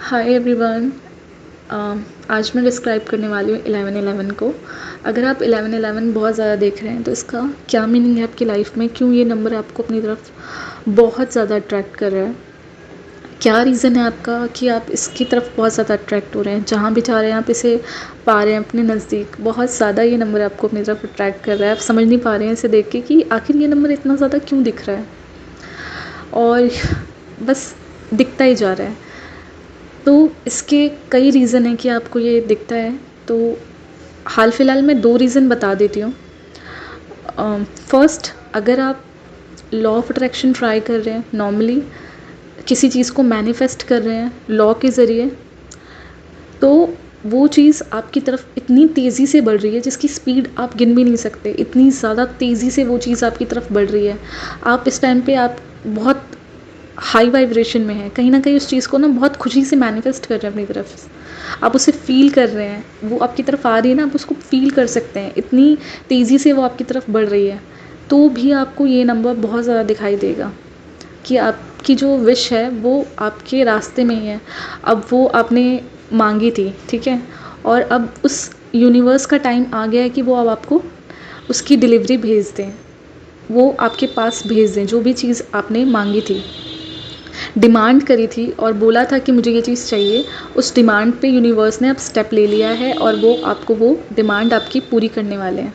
Hi everyone. आज मैं describe करने वाली हूँ 11-11 को। अगर आप 11-11 बहुत ज़्यादा देख रहे हैं तो इसका क्या मीनिंग है आपकी लाइफ में, क्यों ये नंबर आपको अपनी तरफ बहुत ज़्यादा अट्रैक्ट कर रहा है, क्या रीज़न है आपका कि आप इसकी तरफ बहुत ज़्यादा अट्रैक्ट हो रहे हैं, जहाँ भी जा रहे हैं आप इसे पा रहे हैं अपने नज़दीक। बहुत ज़्यादा ये नंबर आपको अपनी तरफ अट्रैक्ट कर रहा है, आप समझ नहीं पा रहे हैं इसे देख के कि आखिर ये नंबर इतना ज़्यादा क्यों दिख रहा है, और बस दिखता ही जा रहा है। तो इसके कई रीज़न हैं कि आपको ये दिखता है। तो हाल फ़िलहाल मैं 2 रीज़न बता देती हूँ। फर्स्ट, अगर आप लॉ ऑफ अट्रैक्शन ट्राई कर रहे हैं, नॉर्मली किसी चीज़ को मैनिफेस्ट कर रहे हैं लॉ के ज़रिए, तो वो चीज़ आपकी तरफ इतनी तेज़ी से बढ़ रही है जिसकी स्पीड आप गिन भी नहीं सकते। इतनी ज़्यादा तेज़ी से वो चीज़ आपकी तरफ बढ़ रही है। आप इस टाइम पे आप बहुत हाई वाइब्रेशन में है, कहीं ना कहीं उस चीज़ को ना बहुत खुशी से मैनिफेस्ट कर रहे हैं अपनी तरफ। आप उसे फील कर रहे हैं, वो आपकी तरफ आ रही है ना, आप उसको फील कर सकते हैं, इतनी तेज़ी से वो आपकी तरफ बढ़ रही है। तो भी आपको ये नंबर बहुत ज़्यादा दिखाई देगा कि आपकी जो विश है वो आपके रास्ते में ही है। अब वो आपने मांगी थी, ठीक है, और अब उस यूनिवर्स का टाइम आ गया है कि वो अब आपको उसकी डिलीवरी भेज दें, वो आपके पास भेज दें जो भी चीज़ आपने मांगी थी, डिमांड करी थी और बोला था कि मुझे ये चीज़ चाहिए। उस डिमांड पे यूनिवर्स ने अब स्टेप ले लिया है और वो आपको वो डिमांड आपकी पूरी करने वाले हैं।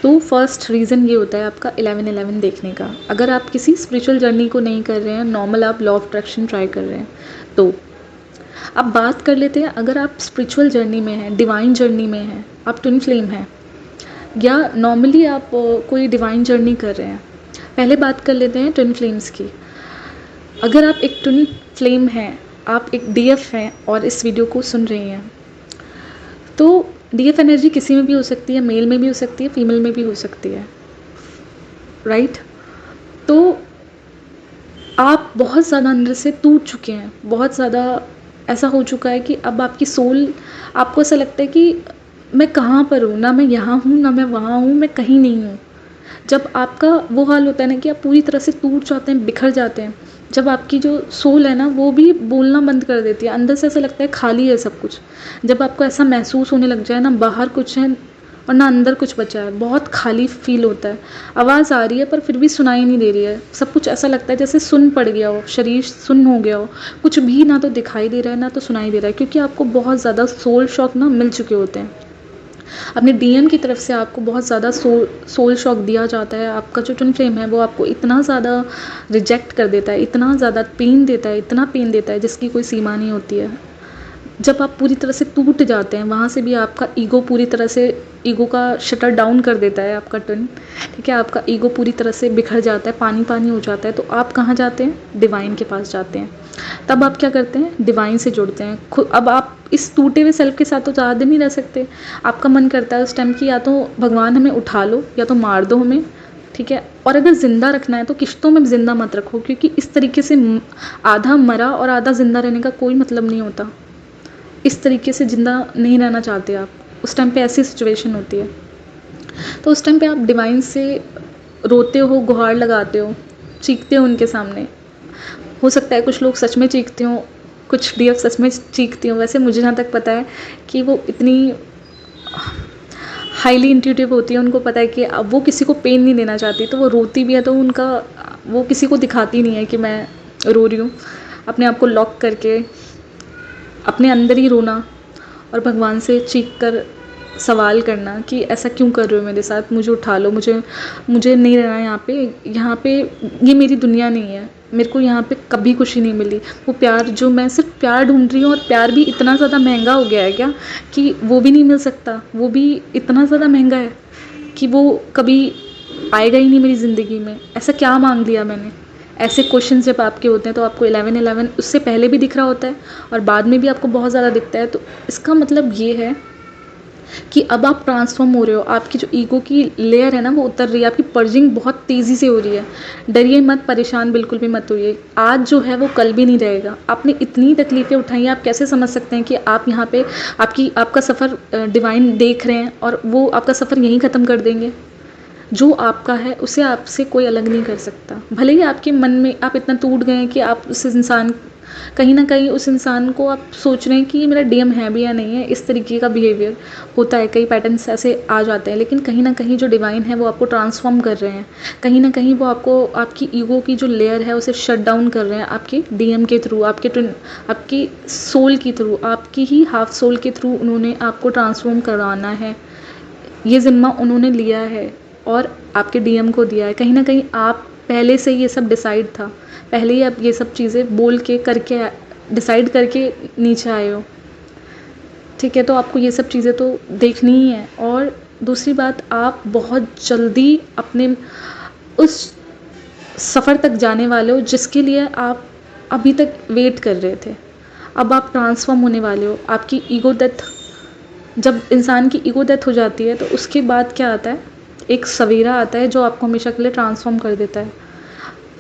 तो फर्स्ट रीज़न ये होता है आपका 11-11 देखने का। अगर आप किसी स्पिरिचुअल जर्नी को नहीं कर रहे हैं, नॉर्मल आप लॉ ऑफ अट्रैक्शन ट्राई कर रहे हैं, तो अब बात कर लेते हैं। अगर आप स्पिरिचुअल जर्नी में हैं, डिवाइन जर्नी में हैं, आप ट्विन फ्लेम हैं, या नॉर्मली आप कोई डिवाइन जर्नी कर रहे हैं। पहले बात कर लेते हैं ट्विन फ्लेम्स की। अगर आप एक ट्विन फ्लेम हैं, आप एक डीएफ हैं और इस वीडियो को सुन रही हैं, तो डीएफ एनर्जी किसी में भी हो सकती है, मेल में भी हो सकती है, फीमेल में भी हो सकती है, राइट। तो आप बहुत ज़्यादा अंदर से टूट चुके हैं, बहुत ज़्यादा ऐसा हो चुका है कि अब आपकी सोल, आपको ऐसा लगता है कि मैं कहाँ पर हूँ, ना मैं यहाँ हूँ ना मैं वहाँ हूँ, मैं कहीं नहीं हूँ। जब आपका वो हाल होता है ना कि आप पूरी तरह से टूट जाते हैं, बिखर जाते हैं, जब आपकी जो सोल है ना वो भी बोलना बंद कर देती है, अंदर से ऐसा लगता है खाली है सब कुछ। जब आपको ऐसा महसूस होने लग जाए ना बाहर कुछ है और ना अंदर कुछ बचा है, बहुत खाली फील होता है। आवाज़ आ रही है पर फिर भी सुनाई नहीं दे रही है, सब कुछ ऐसा लगता है जैसे सुन पड़ गया हो, शरीर सुन्न हो गया हो, कुछ भी ना तो दिखाई दे रहा है ना तो सुनाई दे रहा है, क्योंकि आपको बहुत ज़्यादा सोल शॉक ना मिल चुके होते हैं। अपने डीएम की तरफ से आपको बहुत ज़्यादा सोल शॉक दिया जाता है। आपका जो ट्विन फ्लेम है वो आपको इतना ज़्यादा रिजेक्ट कर देता है, इतना ज़्यादा पेन देता है, इतना पेन देता है जिसकी कोई सीमा नहीं होती है। जब आप पूरी तरह से टूट जाते हैं, वहाँ से भी आपका ईगो पूरी तरह से, ईगो का शटर डाउन कर देता है आपका ट्विन, ठीक है, आपका ईगो पूरी तरह से बिखर जाता है, पानी पानी हो जाता है। तो आप कहाँ जाते हैं? डिवाइन के पास जाते हैं। तब आप क्या करते हैं? डिवाइन से जुड़ते हैं खुद। अब आप इस टूटे हुए सेल्फ के साथ तो ज़्यादा दिन नहीं रह सकते। आपका मन करता है उस टाइम की या तो भगवान हमें उठा लो या तो मार दो हमें, ठीक है। और अगर ज़िंदा रखना है तो किश्तों में ज़िंदा मत रखो, क्योंकि इस तरीके से आधा मरा और आधा ज़िंदा रहने का कोई मतलब नहीं होता। इस तरीके से ज़िंदा नहीं रहना चाहते आप, उस टाइम पे ऐसी सिचुएशन होती है। तो उस टाइम पे आप डिवाइन से रोते हो, गुहार लगाते हो, चीखते हो उनके सामने। हो सकता है कुछ लोग सच में चीखते हों, कुछ डीएफ सच में चीखती हों। वैसे मुझे जहाँ तक पता है कि वो इतनी हाईली इंट्यूटिव होती है, उनको पता है कि अब वो किसी को पेन नहीं देना चाहती, तो वो रोती भी है तो उनका, वो किसी को दिखाती नहीं है कि मैं रो रही हूँ। अपने आप को लॉक करके अपने अंदर ही रोना और भगवान से चीख कर सवाल करना कि ऐसा क्यों कर रहे हो मेरे साथ, मुझे उठा लो, मुझे नहीं रहना यहाँ पे ये मेरी दुनिया नहीं है, मेरे को यहाँ पे कभी खुशी नहीं मिली। वो प्यार जो मैं सिर्फ प्यार ढूंढ रही हूँ, और प्यार भी इतना ज़्यादा महंगा हो गया है क्या कि वो भी नहीं मिल सकता, वो भी इतना ज़्यादा महंगा है कि वो कभी आएगा ही नहीं मेरी ज़िंदगी में। ऐसा क्या मांग लिया मैंने? ऐसे क्वेश्चन जब आपके होते हैं तो आपको 11-11 उससे पहले भी दिख रहा होता है और बाद में भी आपको बहुत ज़्यादा दिखता है। तो इसका मतलब ये है कि अब आप ट्रांसफॉर्म हो रहे हो, आपकी जो ईगो की लेयर है ना वो उतर रही है, आपकी पर्जिंग बहुत तेज़ी से हो रही है। डरिए मत, परेशान बिल्कुल भी मत होइए। आज जो है वो कल भी नहीं रहेगा। आपने इतनी तकलीफ़ें उठाई हैं, आप कैसे समझ सकते हैं कि आप यहाँ पे आपका सफ़र डिवाइन देख रहे हैं और वो आपका सफ़र यहीं ख़त्म कर देंगे? जो आपका है उसे आपसे कोई अलग नहीं कर सकता। भले ही आपके मन में आप इतना टूट गए हैं कि आप उस इंसान कहीं ना कहीं उस इंसान को आप सोच रहे हैं कि ये मेरा डीएम है भी या नहीं है, इस तरीके का बिहेवियर होता है, कई पैटर्न्स ऐसे आ जाते हैं। लेकिन कहीं ना कहीं जो डिवाइन है वो आपको ट्रांसफॉर्म कर रहे हैं, कहीं ना कहीं वो आपको आपकी ईगो की जो लेयर है उसे शट डाउन कर रहे हैं आपके डीएम के थ्रू, आपकी सोल के थ्रू, आपकी ही हाफ सोल के थ्रू उन्होंने आपको ट्रांसफॉर्म करवाना है। ये ज़िम्मा उन्होंने लिया है और आपके डीएम को दिया है। कहीं ना कहीं आप पहले से ये सब डिसाइड था, पहले ही आप ये सब चीज़ें बोल के करके डिसाइड करके नीचे आए हो, ठीक है। तो आपको ये सब चीज़ें तो देखनी ही है। और दूसरी बात, आप बहुत जल्दी अपने उस सफ़र तक जाने वाले हो जिसके लिए आप अभी तक वेट कर रहे थे। अब आप ट्रांसफॉर्म होने वाले हो। आपकी ईगो डेथ, जब इंसान की ईगो डेथ हो जाती है तो उसके बाद क्या आता है, एक सवेरा आता है जो आपको हमेशा के लिए ट्रांसफॉर्म कर देता है।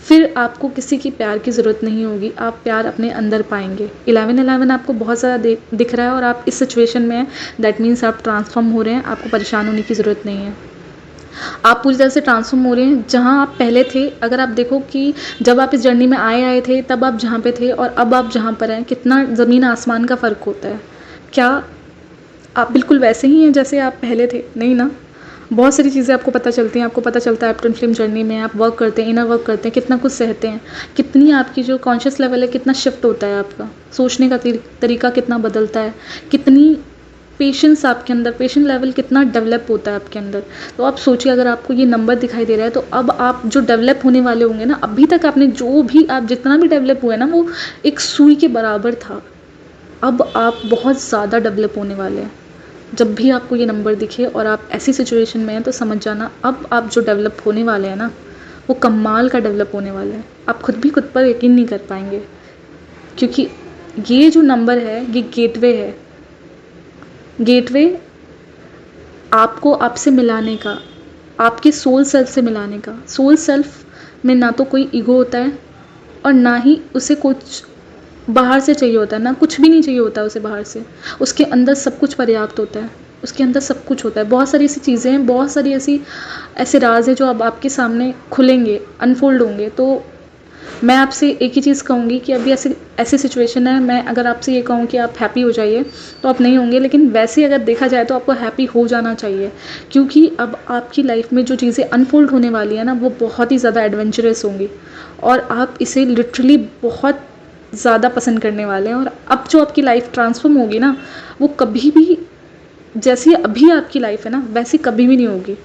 फिर आपको किसी की प्यार की ज़रूरत नहीं होगी, आप प्यार अपने अंदर पाएंगे। 11-11 आपको बहुत ज़्यादा दिख रहा है और आप इस सिचुएशन में हैं, दैट मीन्स आप ट्रांसफॉर्म हो रहे हैं, आपको परेशान होने की ज़रूरत नहीं है। आप पूरी तरह से ट्रांसफॉर्म हो रहे हैं। जहाँ आप पहले थे, अगर आप देखो कि जब आप इस जर्नी में आए थे तब आप जहाँ पे थे और अब आप जहाँ पर हैं, कितना ज़मीन आसमान का फ़र्क होता है। क्या आप बिल्कुल वैसे ही हैं जैसे आप पहले थे? नहीं ना। बहुत सारी चीज़ें आपको पता चलती हैं, आपको पता चलता है आप ट्विन फ्लेम जर्नी में आप वर्क करते हैं, इनर वर्क करते हैं, कितना कुछ सहते हैं, कितनी आपकी जो कॉन्शियस लेवल है कितना शिफ्ट होता है, आपका सोचने का तरीका कितना बदलता है, कितनी पेशेंस आपके अंदर, पेशेंट लेवल कितना डेवलप होता है आपके अंदर। तो आप सोचिए, अगर आपको ये नंबर दिखाई दे रहा है तो अब आप जो डेवलप होने वाले होंगे ना, अभी तक आपने जो भी आप जितना भी डेवलप हुआ है ना, वो एक सुई के बराबर था। अब आप बहुत ज़्यादा डेवलप होने वाले हैं। जब भी आपको ये नंबर दिखे और आप ऐसी सिचुएशन में हैं तो समझ जाना, अब आप जो डेवलप होने वाले हैं ना, वो कमाल का डेवलप होने वाला है। आप खुद भी खुद पर यकीन नहीं कर पाएंगे, क्योंकि ये जो नंबर है ये गेटवे है। गेटवे आपको आपसे मिलाने का, आपके सोल सेल्फ से मिलाने का। सोल सेल्फ में ना तो कोई ईगो होता है और ना ही उसे कुछ बाहर से चाहिए होता है, ना कुछ भी नहीं चाहिए होता है उसे बाहर से। उसके अंदर सब कुछ पर्याप्त होता है, उसके अंदर सब कुछ होता है। बहुत सारी ऐसी चीज़ें हैं, बहुत सारी ऐसे राज हैं जो अब आपके सामने खुलेंगे, अनफोल्ड होंगे। तो मैं आपसे एक ही चीज़ कहूँगी कि अभी ऐसी सिचुएशन है, मैं अगर आपसे ये कहूँ कि आप हैप्पी हो जाइए तो आप नहीं होंगे, लेकिन वैसे अगर देखा जाए तो आपको हैप्पी हो जाना चाहिए, क्योंकि अब आपकी लाइफ में जो चीज़ें अनफोल्ड होने वाली है ना, वो बहुत ही ज़्यादा एडवेंचरस होंगी और आप इसे लिटरली बहुत ज़्यादा पसंद करने वाले हैं। और अब जो आपकी लाइफ ट्रांसफॉर्म होगी ना, वो कभी भी, जैसी अभी आपकी लाइफ है ना, वैसी कभी भी नहीं होगी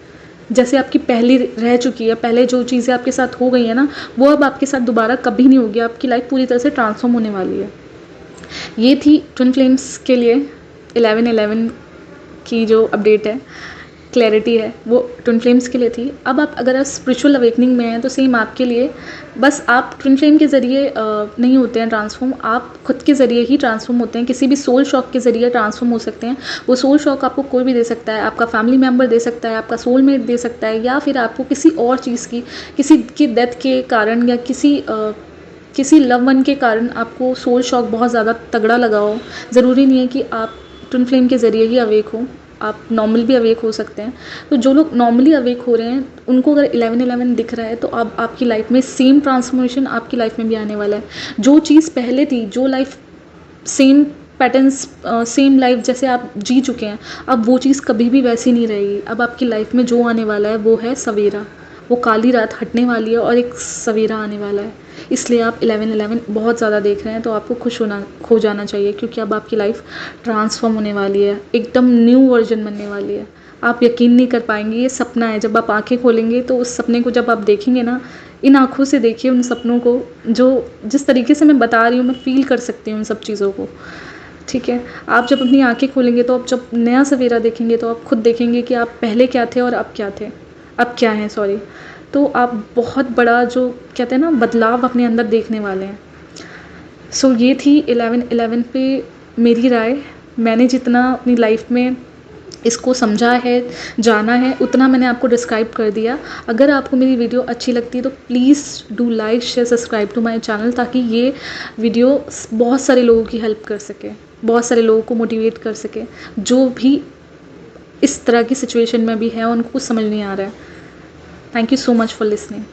जैसे आपकी पहली रह चुकी है। पहले जो चीज़ें आपके साथ हो गई है ना, वो अब आपके साथ दोबारा कभी नहीं होगी। आपकी लाइफ पूरी तरह से ट्रांसफॉर्म होने वाली है। ये थी ट्विन फ्लेम्स के लिए 11-11 की जो अपडेट है, क्लैरिटी है, वो ट्विन फ्लेम्स के लिए थी। अब आप अगर स्पिरिचुअल अवेकनिंग में हैं तो सेम आपके लिए, बस आप ट्विन फ्लेम के ज़रिए नहीं होते हैं ट्रांसफॉर्म, आप खुद के ज़रिए ही ट्रांसफॉर्म होते हैं। किसी भी सोल शॉक के ज़रिए ट्रांसफॉर्म हो सकते हैं। वो सोल शॉक आपको कोई भी दे सकता है, आपका फैमिली मेम्बर दे सकता है, आपका सोलमेट दे सकता है, या फिर आपको किसी और चीज़ की, किसी की डेथ के कारण या किसी लव वन के कारण आपको सोल शॉक बहुत ज़्यादा तगड़ा लगा हो। ज़रूरी नहीं है कि आप ट्विन फ्लेम के ज़रिए ही अवेक हो, आप नॉर्मल भी अवेक हो सकते हैं। तो जो लोग नॉर्मली अवेक हो रहे हैं उनको अगर 11-11 दिख रहा है तो अब आपकी लाइफ में सेम ट्रांसफॉर्मेशन आपकी लाइफ में भी आने वाला है। जो चीज़ पहले थी, जो life same patterns, same life जैसे आप जी चुके हैं, अब वो चीज़ कभी भी वैसी नहीं रहेगी। अब आपकी लाइफ में जो आने वाला है वो है सवेरा। वो काली रात हटने वाली है और एक सवेरा आने वाला है। इसलिए आप 11-11 बहुत ज़्यादा देख रहे हैं तो आपको खुश होना, खो जाना चाहिए, क्योंकि अब आपकी लाइफ ट्रांसफॉर्म होने वाली है, एकदम न्यू वर्जन बनने वाली है। आप यकीन नहीं कर पाएंगे, ये सपना है। जब आप आंखें खोलेंगे तो उस सपने को जब आप देखेंगे ना, इन आँखों से देखिए उन सपनों को, जो जिस तरीके से मैं बता रही हूँ मैं फ़ील कर सकती हूँ उन सब चीज़ों को, ठीक है। आप जब अपनी आंखें खोलेंगे तो आप जब नया सवेरा देखेंगे तो आप खुद देखेंगे कि आप पहले क्या थे और अब क्या थे, अब क्या हैं, सॉरी। तो आप बहुत बड़ा, जो कहते हैं ना, बदलाव अपने अंदर देखने वाले हैं। सो ये थी 11-11 पे मेरी राय। मैंने जितना अपनी लाइफ में इसको समझा है, जाना है, उतना मैंने आपको डिस्क्राइब कर दिया। अगर आपको मेरी वीडियो अच्छी लगती है तो please do like, share, subscribe to my channel, ताकि ये वीडियो बहुत सारे लोगों की हेल्प कर सके, बहुत सारे लोगों को मोटिवेट कर सके, जो भी इस तरह की सिचुएशन में भी है, उनको कुछ समझ नहीं आ रहा है। Thank you so much for listening.